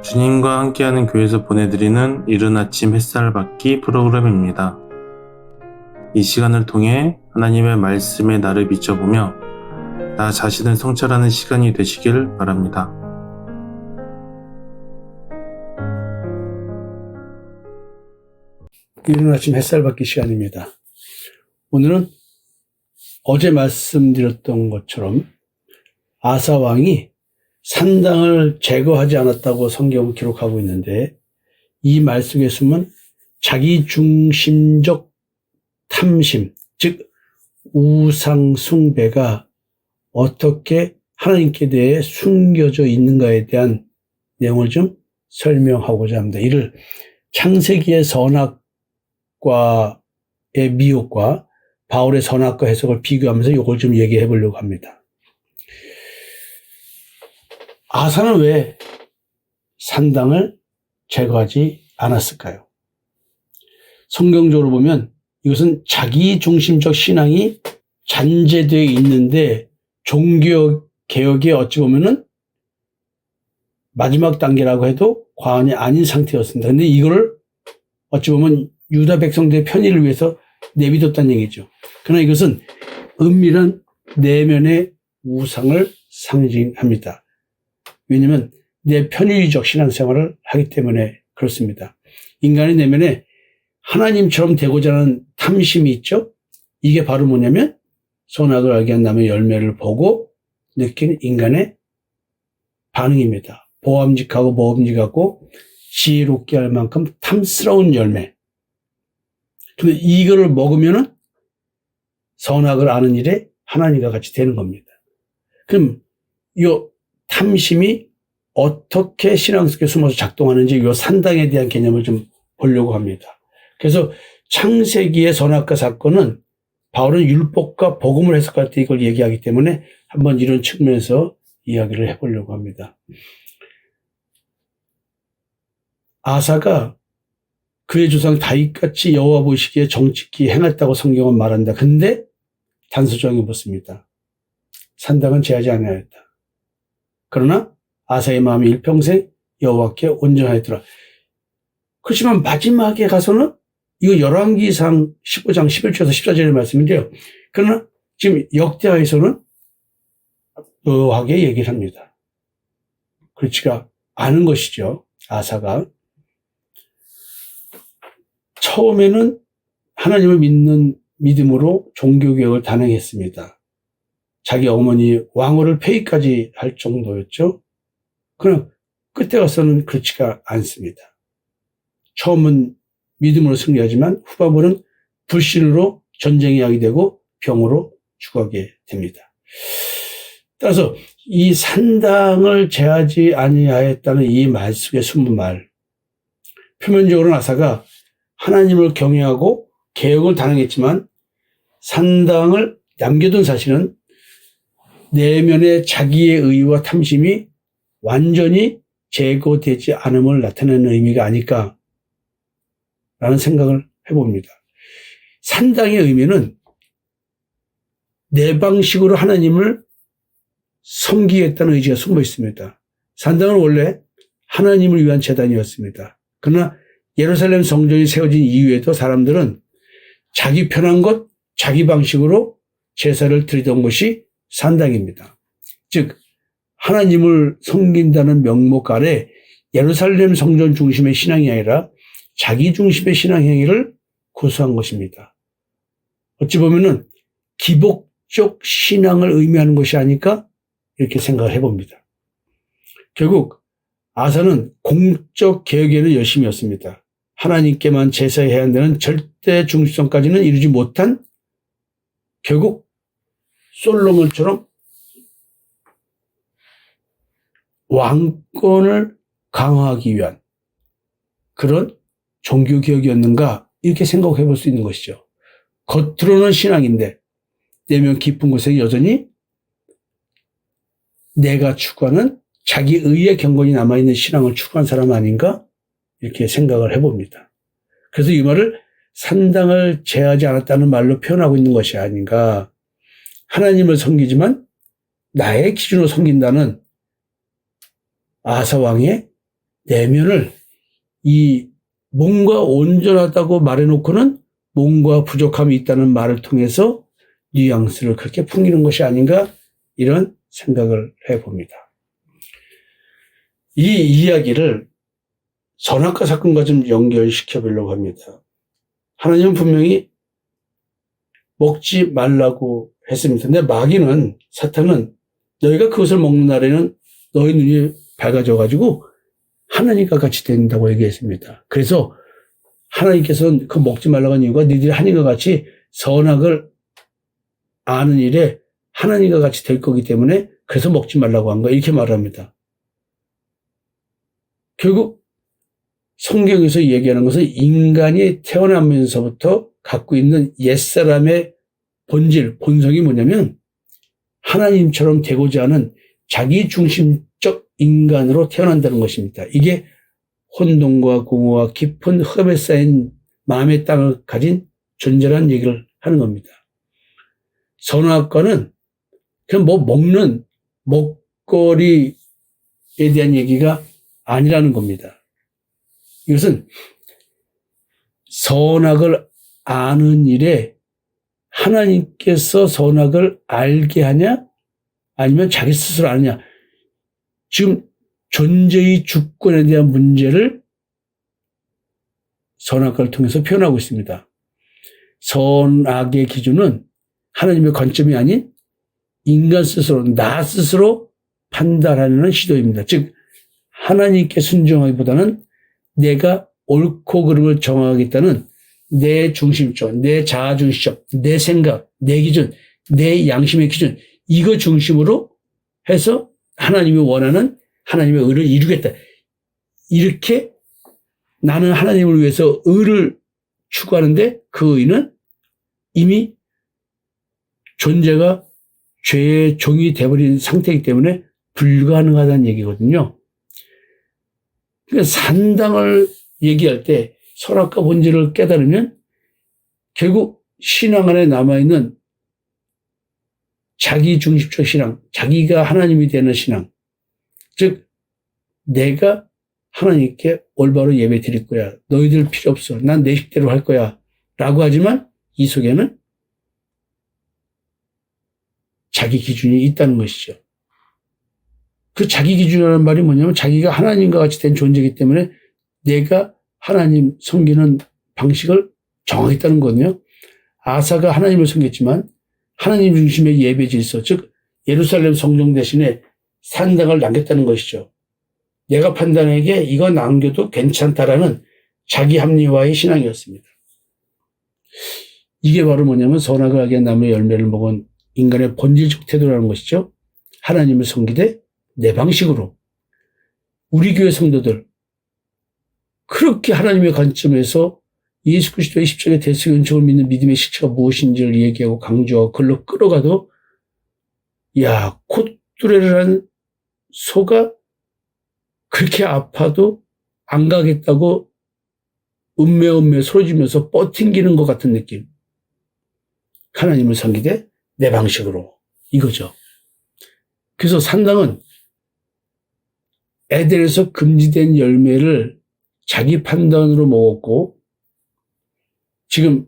주님과 함께하는 교회에서 보내드리는 이른 아침 햇살 받기 프로그램입니다. 이 시간을 통해 하나님의 말씀에 나를 비춰보며 나 자신을 성찰하는 시간이 되시길 바랍니다. 이른 아침 햇살 받기 시간입니다. 오늘은 어제 말씀드렸던 것처럼 아사 왕이 산당을 제거하지 않았다고 성경은 기록하고 있는데, 이 말 속에 숨은 자기 중심적 탐심, 즉 우상 숭배가 어떻게 하나님께 대해 숨겨져 있는가에 대한 내용을 좀 설명하고자 합니다. 이를 창세기의 선악과의 미혹과 바울의 선악과 해석을 비교하면서 이걸 좀 얘기해 보려고 합니다. 아사는 왜 산당을 제거하지 않았을까요? 성경적으로 보면 이것은 자기 중심적 신앙이 잔재되어 있는데, 종교개혁의 어찌 보면은 마지막 단계라고 해도 과언이 아닌 상태였습니다. 근데 이거를 어찌 보면 유다 백성들의 편의를 위해서 내비뒀다는 얘기죠. 그러나 이것은 은밀한 내면의 우상을 상징합니다. 왜냐하면 내 편의적 신앙생활을 하기 때문에 그렇습니다. 인간의 내면에 하나님처럼 되고자 하는 탐심이 있죠. 이게 바로 뭐냐면 선악을 알게 한 남의 열매를 보고 느낀 인간의 반응입니다. 보암직하고 먹음직하고 지혜롭게 할 만큼 탐스러운 열매. 근데 이거를 먹으면은 선악을 아는 일에 하나님과 같이 되는 겁니다. 그럼 이 탐심이 어떻게 신앙 속에 숨어서 작동하는지 이 산당에 대한 개념을 좀 보려고 합니다. 그래서 창세기의 선악과 사건은 바울은 율법과 복음을 해석할 때 이걸 얘기하기 때문에 한번 이런 측면에서 이야기를 해보려고 합니다. 아사가 그의 조상 다윗같이 여호와 보시기에 정직히 행했다고 성경은 말한다. 근데 단서조항이 묻습니다. 산당은 제하지 않아야했다. 그러나 아사의 마음이 일평생 여호와께 온전하였더라. 그렇지만 마지막에 가서는 이거 열왕기상 15장 11절에서 14절의 말씀인데요. 그러나 지금 역대하에서는 묘하게 얘기를 합니다. 그렇지가 않은 것이죠. 아사가 처음에는 하나님을 믿는 믿음으로 종교개혁을 단행했습니다. 자기 어머니 왕후를 폐위까지 할 정도였죠. 그러나 끝에 가서는 그렇지가 않습니다. 처음은 믿음으로 승리하지만 후반부는 불신으로 전쟁이 야기되고 병으로 죽게 됩니다. 따라서 이 산당을 제하지 아니하였다는 이 말 속에 숨은 말, 표면적으로는 아사가 하나님을 경외하고 개혁을 단행했지만 산당을 남겨둔 사실은 내면의 자기의 의와 탐심이 완전히 제거되지 않음을 나타내는 의미가 아닐까라는 생각을 해봅니다. 산당의 의미는 내 방식으로 하나님을 섬기겠다는 의지가 숨어 있습니다. 산당은 원래 하나님을 위한 제단이었습니다. 그러나 예루살렘 성전이 세워진 이후에도 사람들은 자기 편한 것, 자기 방식으로 제사를 드리던 것이 산당입니다. 즉 하나님을 섬긴다는 명목 아래 예루살렘 성전 중심의 신앙이 아니라 자기 중심의 신앙 행위를 고수한 것입니다. 어찌 보면은 기복적 신앙을 의미하는 것이 아닐까 이렇게 생각을 해봅니다. 결국 아사는 공적 개혁에는 열심이었습니다. 하나님께만 제사해야 한다는 절대 중심성까지는 이루지 못한, 결국 솔로몬처럼 왕권을 강화하기 위한 그런 종교개혁이었는가 이렇게 생각해 볼 수 있는 것이죠. 겉으로는 신앙인데 내면 깊은 곳에 여전히 내가 추구하는 자기 의의 경건이 남아있는 신앙을 추구한 사람 아닌가 이렇게 생각을 해봅니다. 그래서 이 말을 산당을 제하지 않았다는 말로 표현하고 있는 것이 아닌가. 하나님을 섬기지만 나의 기준으로 섬긴다는 아사 왕의 내면을 이 뭔가 온전하다고 말해놓고는 뭔가 부족함이 있다는 말을 통해서 뉘앙스를 그렇게 풍기는 것이 아닌가 이런 생각을 해봅니다. 이 이야기를 선악과 사건과 좀 연결시켜 보려고 합니다. 하나님은 분명히 먹지 말라고 했습니다. 근데 마귀는, 사탄은 너희가 그것을 먹는 날에는 너희 눈이 밝아져가지고 하나님과 같이 된다고 얘기했습니다. 그래서 하나님께서는 그 먹지 말라고 한 이유가 너희들이 하나님과 같이 선악을 아는 일에 하나님과 같이 될 거기 때문에 그래서 먹지 말라고 한 거야. 이렇게 말합니다. 결국 성경에서 얘기하는 것은 인간이 태어나면서부터 갖고 있는 옛사람의 본질, 본성이 뭐냐면 하나님처럼 되고자 하는 자기 중심적 인간으로 태어난다는 것입니다. 이게 혼돈과 공허와 깊은 흡에 쌓인 마음의 땅을 가진 존재라는 얘기를 하는 겁니다. 선악과는 그냥 뭐 먹는 먹거리에 대한 얘기가 아니라는 겁니다. 이것은 선악을 아는 일에 하나님께서 선악을 알게 하냐 아니면 자기 스스로 아느냐, 지금 존재의 주권에 대한 문제를 선악과를 통해서 표현하고 있습니다. 선악의 기준은 하나님의 관점이 아닌 인간 스스로, 나 스스로 판단하는 시도입니다. 즉 하나님께 순종하기보다는 내가 옳고 그름을 정하겠다는 내 중심적, 내 자아 중심적, 내 생각, 내 기준, 내 양심의 기준, 이거 중심으로 해서 하나님이 원하는 하나님의 의를 이루겠다. 이렇게 나는 하나님을 위해서 의를 추구하는데 그 의는 이미 존재가 죄의 종이 되어버린 상태이기 때문에 불가능하다는 얘기거든요. 그러니까 산당을 얘기할 때 선악과 본질을 깨달으면 결국 신앙 안에 남아있는 자기 중심적 신앙, 자기가 하나님이 되는 신앙, 즉 내가 하나님께 올바로 예배 드릴 거야, 너희들 필요 없어, 난 내 식대로 할 거야 라고 하지만 이 속에는 자기 기준이 있다는 것이죠. 그 자기 기준이라는 말이 뭐냐면 자기가 하나님과 같이 된 존재이기 때문에 내가 하나님 섬기는 방식을 정하겠다는 거거든요. 아사가 하나님을 섬겼지만 하나님 중심의 예배 질서, 즉 예루살렘 성전 대신에 산당을 남겼다는 것이죠. 내가 판단하기에 이거 남겨도 괜찮다라는 자기 합리화의 신앙이었습니다. 이게 바로 뭐냐면 선악을 알게 한 나무의 열매를 먹은 인간의 본질적 태도라는 것이죠. 하나님을 섬기되 내 방식으로. 우리 교회 성도들 그렇게 하나님의 관점에서 예수 그리스도의 십자가의 대속의 은총을 믿는 믿음의 실체가 무엇인지를 얘기하고 강조하고 글로 끌어가도 야, 콧뚜레를 한 소가 그렇게 아파도 안 가겠다고 음매음매 소리지면서 뻗팅기는 것 같은 느낌. 하나님을 섬기되 내 방식으로, 이거죠. 그래서 산당은 에덴에서 금지된 열매를 자기 판단으로 먹었고 지금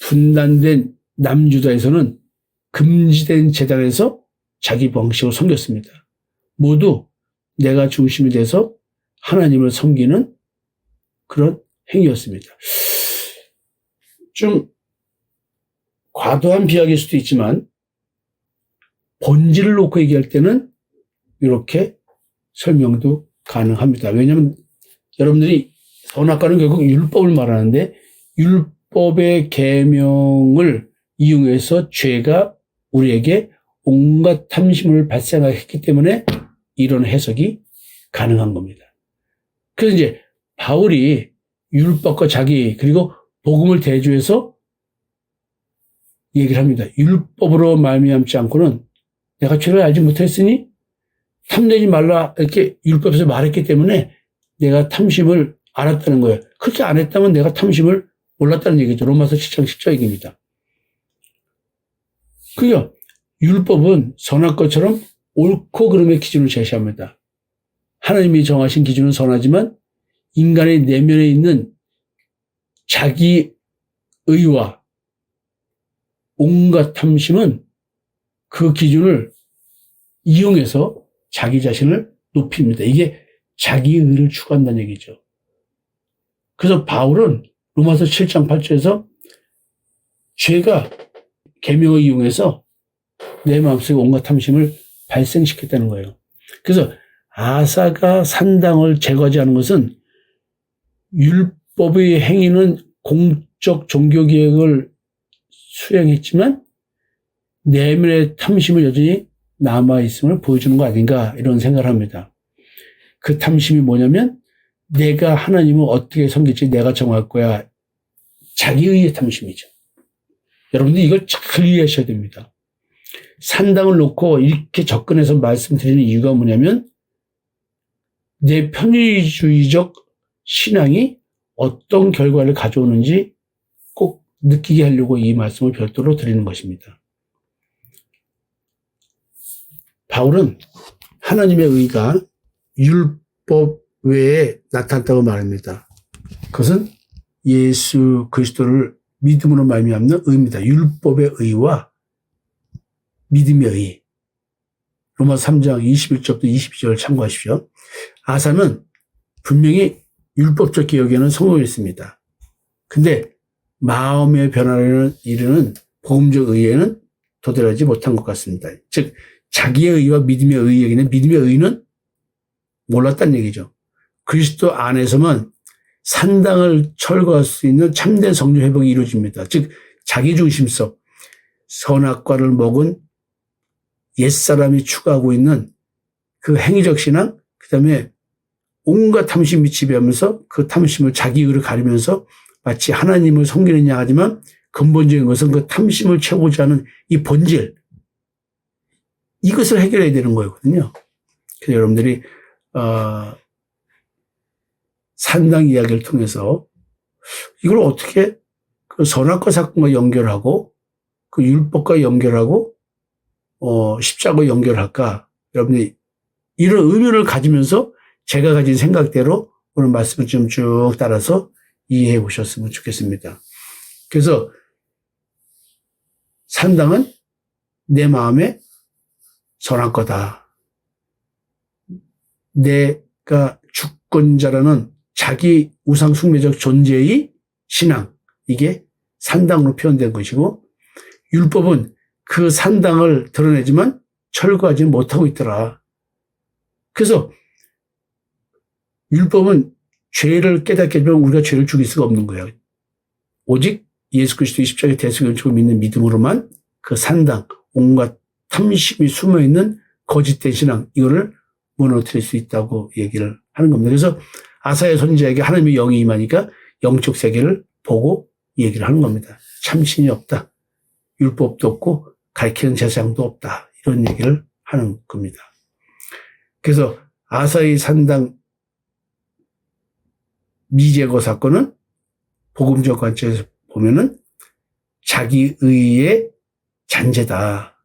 분단된 남유다에서는 금지된 제단에서 자기 방식으로 섬겼습니다. 모두 내가 중심이 돼서 하나님을 섬기는 그런 행위였습니다. 좀 과도한 비약일 수도 있지만 본질을 놓고 얘기할 때는 이렇게 설명도 가능합니다. 왜냐하면 여러분들이 선악과는 결국 율법을 말하는데 율법의 계명을 이용해서 죄가 우리에게 온갖 탐심을 발생하게 했기 때문에 이런 해석이 가능한 겁니다. 그래서 이제 바울이 율법과 자기 그리고 복음을 대조해서 얘기를 합니다. 율법으로 말미암지 않고는 내가 죄를 알지 못했으니 탐내지 말라 이렇게 율법에서 말했기 때문에 내가 탐심을 알았다는 거예요. 그렇게 안 했다면 내가 탐심을 몰랐다는 얘기죠. 로마서 7장 10절입니다. 그죠? 율법은 선악과처럼 옳고 그름의 기준을 제시합니다. 하나님이 정하신 기준은 선하지만 인간의 내면에 있는 자기 의와 온갖 탐심은 그 기준을 이용해서 자기 자신을 높입니다. 이게 자기 의를 추구한다는 얘기죠. 그래서 바울은 로마서 7장 8절에서 죄가 계명을 이용해서 내 마음속에 온갖 탐심을 발생시켰다는 거예요. 그래서 아사가 산당을 제거하지 않은 것은 율법의 행위는 공적 종교개혁을 수행했지만 내면의 탐심은 여전히 남아있음을 보여주는 거 아닌가 이런 생각을 합니다. 그 탐심이 뭐냐면 내가 하나님을 어떻게 섬길지 내가 정할 거야. 자기의의 탐심이죠. 여러분들 이걸 잘 이해하셔야 됩니다. 산당을 놓고 이렇게 접근해서 말씀드리는 이유가 뭐냐면 내 편의주의적 신앙이 어떤 결과를 가져오는지 꼭 느끼게 하려고 이 말씀을 별도로 드리는 것입니다. 바울은 하나님의 의가 율법 외에 나타났다고 말합니다. 그것은 예수 그리스도를 믿음으로 말미암는 의입니다. 율법의 의와 믿음의 의. 로마서 3장 21절부터 22절을 참고하십시오. 아사는 분명히 율법적 개혁에는 성공했습니다. 근데 마음의 변화를 이루는 복음적 의에는 도달하지 못한 것 같습니다. 즉 자기의 의와 믿음의 의 얘기는 믿음의 의는 몰랐다는 얘기죠. 그리스도 안에서만 산당을 철거할 수 있는 참된 성령 회복이 이루어집니다. 즉 자기중심성, 선악과를 먹은 옛사람이 추구하고 있는 그 행위적 신앙, 그 다음에 온갖 탐심이 지배하면서 그 탐심을 자기 의를 가리면서 마치 하나님을 섬기느냐 하지만 근본적인 것은 그 탐심을 채우고자 하는 이 본질, 이것을 해결해야 되는 거거든요. 그래서 여러분들이 산당 이야기를 통해서 이걸 어떻게 그 선악과 사건과 연결하고 그 율법과 연결하고 십자가와 연결할까? 여러분이 이런 의미를 가지면서 제가 가진 생각대로 오늘 말씀을 좀 쭉 따라서 이해해 보셨으면 좋겠습니다. 그래서 산당은 내 마음에 선한 거다. 내가 주권자라는 자기 우상 숭배적 존재의 신앙, 이게 산당으로 표현된 것이고 율법은 그 산당을 드러내지만 철거하지 못하고 있더라. 그래서 율법은 죄를 깨닫게 되면 우리가 죄를 죽일 수가 없는 거예요. 오직 예수 그리스도의 십자가의 대속을 믿는 믿음으로만 그 산당, 온갖 탐심이 숨어있는 거짓된 신앙, 이거를 무너뜨릴 수 있다고 얘기를 하는 겁니다. 그래서 아사야 선지자에게 하나님의 영이 임하니까 영적 세계를 보고 얘기를 하는 겁니다. 참신이 없다. 율법도 없고 가르치는 제사장도 없다. 이런 얘기를 하는 겁니다. 그래서 아사의 산당 미제거 사건은 복음적 관점에서 보면은 자기의의 잔재다.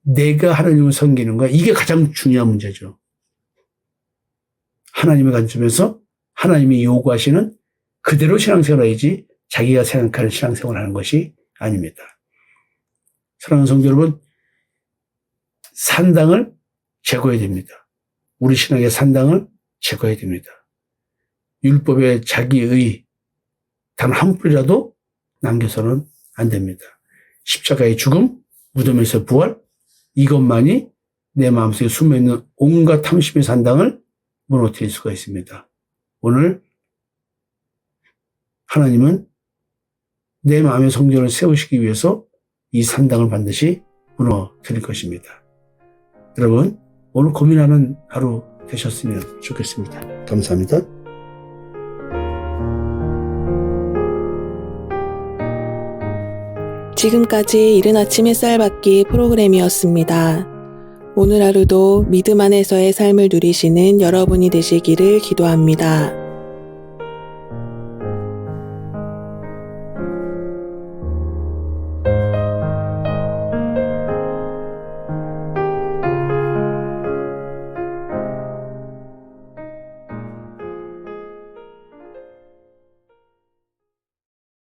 내가 하나님을 섬기는 거야. 이게 가장 중요한 문제죠. 하나님의 관점에서 하나님이 요구하시는 그대로 신앙생활해야지 자기가 생각하는 신앙생활을 하는 것이 아닙니다. 사랑하는 성도 여러분, 산당을 제거해야 됩니다. 우리 신앙의 산당을 제거해야 됩니다. 율법의 자기의 단 한 뿌리라도 남겨서는 안 됩니다. 십자가의 죽음, 무덤에서 부활, 이것만이 내 마음속에 숨어있는 온갖 탐심의 산당을 무너뜨릴 수가 있습니다. 오늘 하나님은 내 마음의 성전을 세우시기 위해서 이 산당을 반드시 무너뜨릴 것입니다. 여러분, 오늘 고민하는 하루 되셨으면 좋겠습니다. 감사합니다. 지금까지 이른 아침 햇살 받기 프로그램이었습니다. 오늘 하루도 믿음 안에서의 삶을 누리시는 여러분이 되시기를 기도합니다.